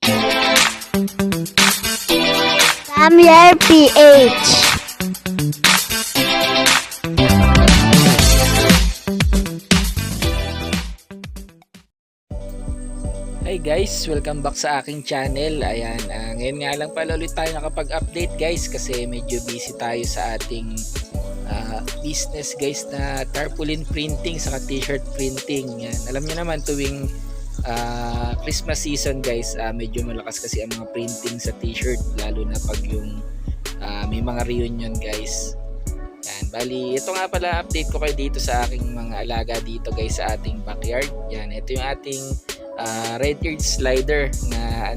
Samuel PH. Hi guys, welcome back sa aking channel. Ayan, ngayon nga lang pala ulit tayo nakapag-update guys kasi medyo busy tayo sa ating business guys na tarpaulin printing saka t-shirt printing. Yan. Alam niyo naman tuwing Christmas season guys, medyo malakas kasi ang mga printing sa t-shirt lalo na pag yung may mga reunion guys. Yan, bali ito nga pala update ko kayo dito sa aking mga alaga dito guys sa ating backyard. Yan, ito yung ating red-eared slider na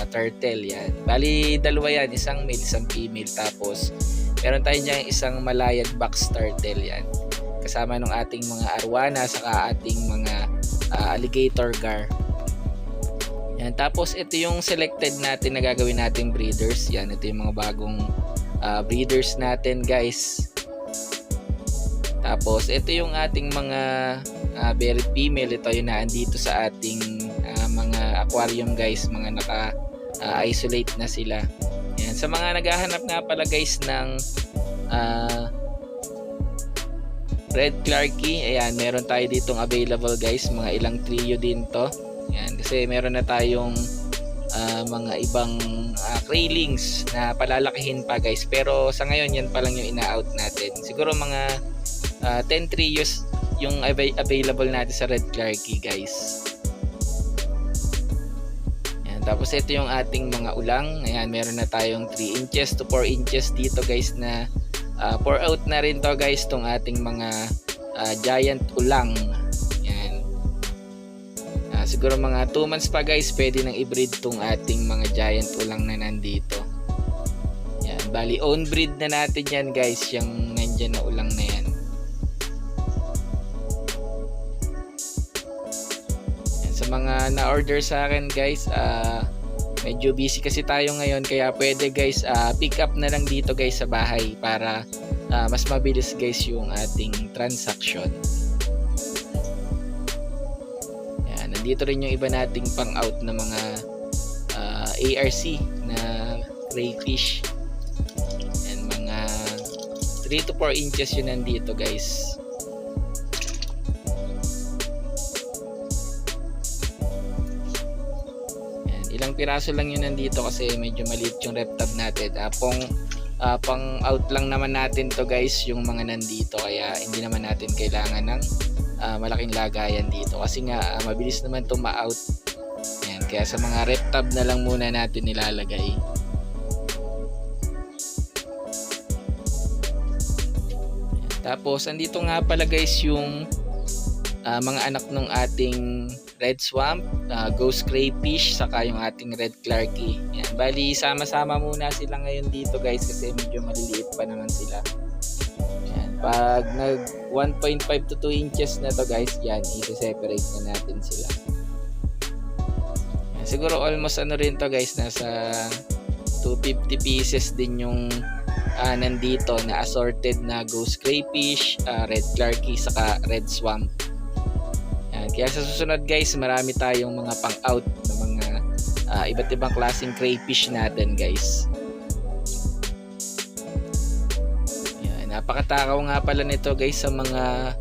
turtle. Yan, bali dalawa yan, isang male isang female, tapos meron tayo dyan isang malayad box turtle. Yan, kasama ng ating mga arwana saka ating mga alligator gar. Yan, tapos ito yung selected natin na gagawin nating breeders. Yan, ito yung mga bagong breeders natin guys. Tapos ito yung ating mga buried female. Ito yung naandito sa ating mga aquarium guys, mga naka-isolate na sila. Yan. Sa mga naghahanap nga pala guys ng red clarkie, ayan, meron tayo ditong available guys, mga ilang trio din to. Yan, kasi meron na tayong mga ibang craylings na palalakihin pa guys, pero sa ngayon yan pa lang yung ina-out natin. Siguro mga 10 trios yung available natin sa red clarkie guys. Yan, tapos ito yung ating mga ulang. Ayan, meron na tayong 3 inches to 4 inches dito guys na pour out na rin to guys tong ating mga giant ulang. Yan, siguro mga 2 months pa guys pwede nang i-breed tong ating mga giant ulang na nandito. Yan, bali own breed na natin yan guys, yung nandyan na ulang na yan. Sa mga na-order sa akin guys, medyo busy kasi tayo ngayon, kaya pwede guys pick up na lang dito guys sa bahay para mas mabilis guys yung ating transaction. Yan, nandito rin yung iba nating pang out na mga ARC na crayfish. Yan, mga 3 to 4 inches yun nandito guys. Ilang piraso lang yun nandito kasi medyo maliit yung rep tab natin. Pang out lang naman natin to guys yung mga nandito, kaya hindi naman natin kailangan ng malaking lagayan dito kasi nga mabilis naman to ma-out. Yan, kaya sa mga rep tab na lang muna natin nilalagay. Yan, tapos andito nga pala guys yung mga anak ng ating red swamp, ghost crayfish, saka yung ating red clarkie. Yan, bali sama-sama muna sila ngayon dito guys kasi medyo maliliit pa naman sila. Yan, pag nag 1.5 to 2 inches na to guys, yan, i-separate na natin sila. Yan, siguro almost rin to guys, nasa 250 pieces din yung nandito na assorted na ghost crayfish, red clarkie, saka red swamp. Kaya sa susunod guys, marami tayong mga pang out na mga iba't ibang klaseng crayfish natin guys. Yan, napakatakaw nga pala nito guys sa mga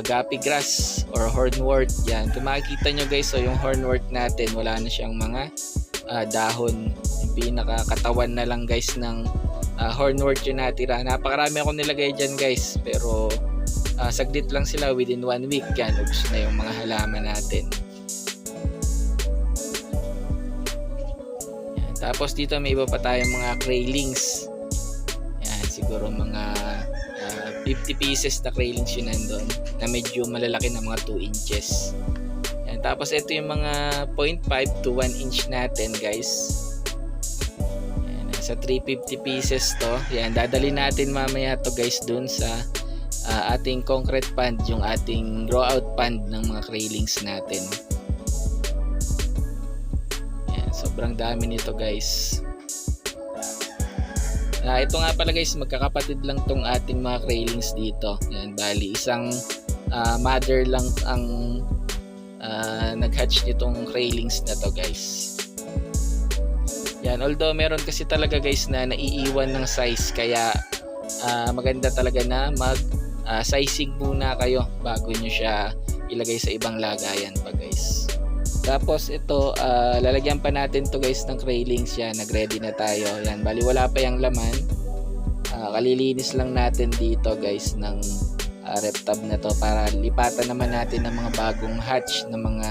guppy grass or hornwort. Yan, kung makikita nyo guys, so yung hornwort natin wala na siyang mga dahon. Yung pinakakatawan na lang guys ng hornwort yung natira. Napakarami akong nilagay dyan guys, pero saglit lang sila, within 1 week yan ubos na yung mga halaman natin. Yan, tapos dito may iba pa tayong mga craylings. Yan, siguro mga 50 pieces na craylings yun nandun na medyo malalaki na mga 2 inches. Yan, tapos ito yung mga 0.5 to 1 inch natin guys. Yan, sa 350 pieces to. Yan, dadali natin mamaya to guys dun sa ating concrete pond, yung ating grow out pond ng mga craylings natin. Yan, sobrang dami nito guys. Ito nga pala guys, magkakapatid lang tong ating mga craylings dito. Yan, bali isang mother lang ang nag-hatch nitong craylings na to guys. Yan, although meron kasi talaga guys na naiiwan ng size, kaya maganda talaga na mag sizing muna kayo bago nyo siya ilagay sa ibang lagayan pa guys. Tapos ito, lalagyan pa natin to guys ng railings. Yan, nagready na tayo. Yan, bali wala pa yung laman. Kalilinis lang natin dito guys ng rep tab na to para lipatan naman natin ng mga bagong hatch ng mga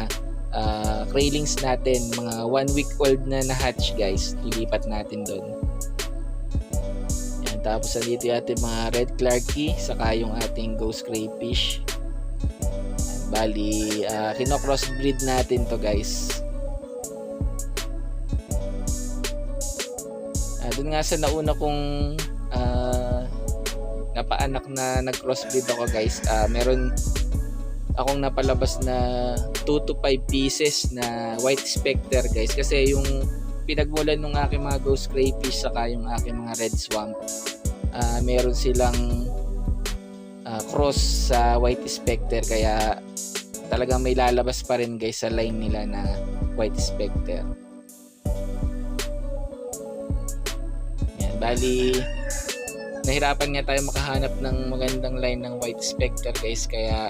railings natin, mga 1 week old na hatch guys, lilipat natin doon. Yan, tapos dito yung ating mga red clarky saka yung ating ghost crayfish. Yan, bali kino-crossbreed natin to guys. Doon nga sa nauna kong napaanak na nag-crossbreed ako guys, meron akong napalabas na 2 to 5 pieces na white specter guys, kasi yung pinagmulan ng aking mga ghost crayfish saka yung aking mga red swamp, meron silang cross sa white specter, kaya talagang may lalabas pa rin guys sa line nila na white specter. Yan, bali nahirapan nga tayo makahanap ng magandang line ng white specter guys, kaya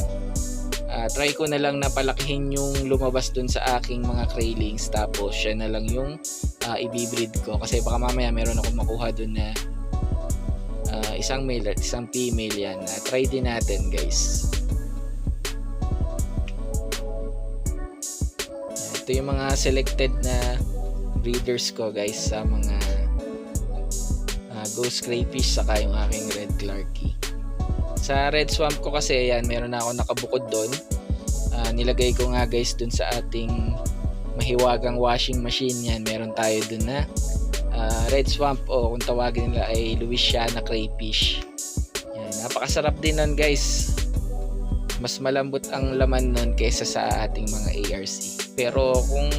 try ko na lang na palakihin yung lumabas dun sa aking mga railings, tapos siya na lang yung ibibreed ko, kasi baka mamaya meron ako makuha dun na isang male at isang female. Yan, try din natin guys. Yan, ito yung mga selected na breeders ko guys sa mga ghost crayfish saka yung aking red clarky. Sa red swamp ko kasi yan, meron na ako nakabukod doon. Nilagay ko nga guys dun sa ating mahiwagang washing machine. Yan, meron tayo dun na red swamp, o kung tawagin nila ay Louisiana crayfish. Yan, napakasarap din nun guys. Mas malambot ang laman nun kaysa sa ating mga ARC. Pero kung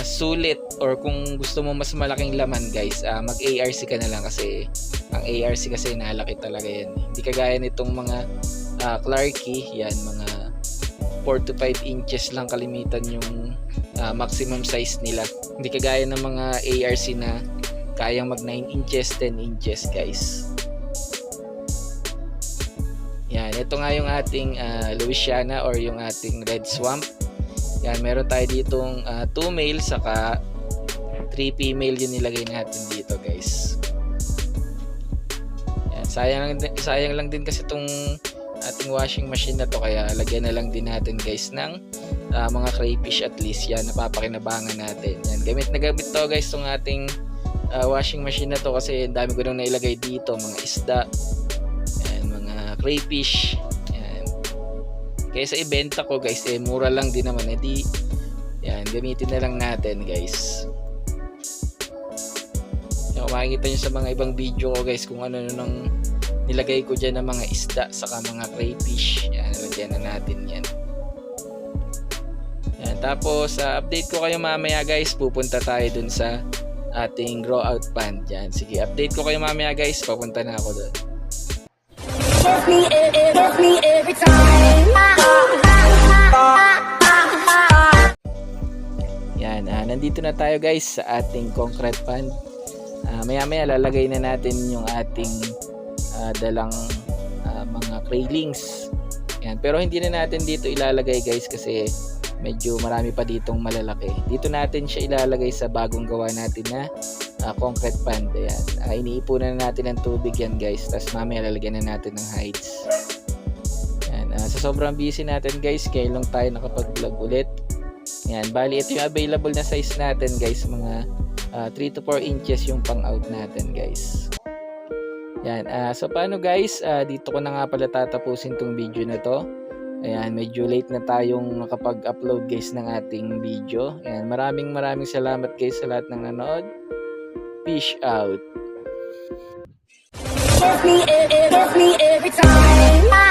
sulit or kung gusto mo mas malaking laman guys, mag ARC ka na lang, kasi ang ARC kasi nalaki talaga yan. Hindi kagaya nitong mga Clarky, yan mga 4 to 5 inches lang kalimitan yung maximum size nila. Hindi kagaya ng mga ARC na kayang mag 9 inches, 10 inches guys. Yan, ito nga yung ating Louisiana or yung ating red swamp. Yan, meron tayo ditong 2 male saka 3 female yung nilagay natin dito guys. Yan, sayang lang din kasi itong ating washing machine na to, kaya lagyan na lang din natin guys ng mga crayfish at least. Yan, napapakinabangan natin. Yan, gamit na gamit to guys itong ating washing machine na to, kasi dami ko nang nailagay dito, mga isda, yan, mga crayfish. Kaya sa ibenta ko guys, mura lang din naman. Yan, gamitin na lang natin guys. Yan, makikita nyo sa mga ibang video ko guys kung ano nang nilagay ko dyan ng mga isda saka mga crayfish. Yan, lagyan na natin yan. Yan, tapos update ko kayo mamaya guys. Pupunta tayo dun sa ating grow out pond. Yan, sige, update ko kayo mamaya guys. Papunta na ako dun. Kiss me every time. Yan, nandito na tayo guys sa ating concrete pond. Maya-maya lalagay na natin yung ating dalang mga railings. Yan, pero hindi na natin dito ilalagay guys, kasi medyo marami pa ditong malalaki. Dito natin siya ilalagay sa bagong gawa natin na concrete pond. Ayan. Iniipunan na natin ng tubig yan guys, tapos mamaya lalagyan na natin ng hides. Ayan. Sa sobrang busy natin guys, kaya lang tayo nakapag-vlog ulit. Ayan. Bali, ito yung available na size natin guys, mga 3 to 4 inches yung pang out natin guys. Ayan. So paano guys, dito ko na nga pala tatapusin tong video na to. Ayan, medyo late na tayong nakapag-upload guys ng ating video. Ayan, maraming salamat guys sa lahat ng nanood. Peace out. Kiss me every time.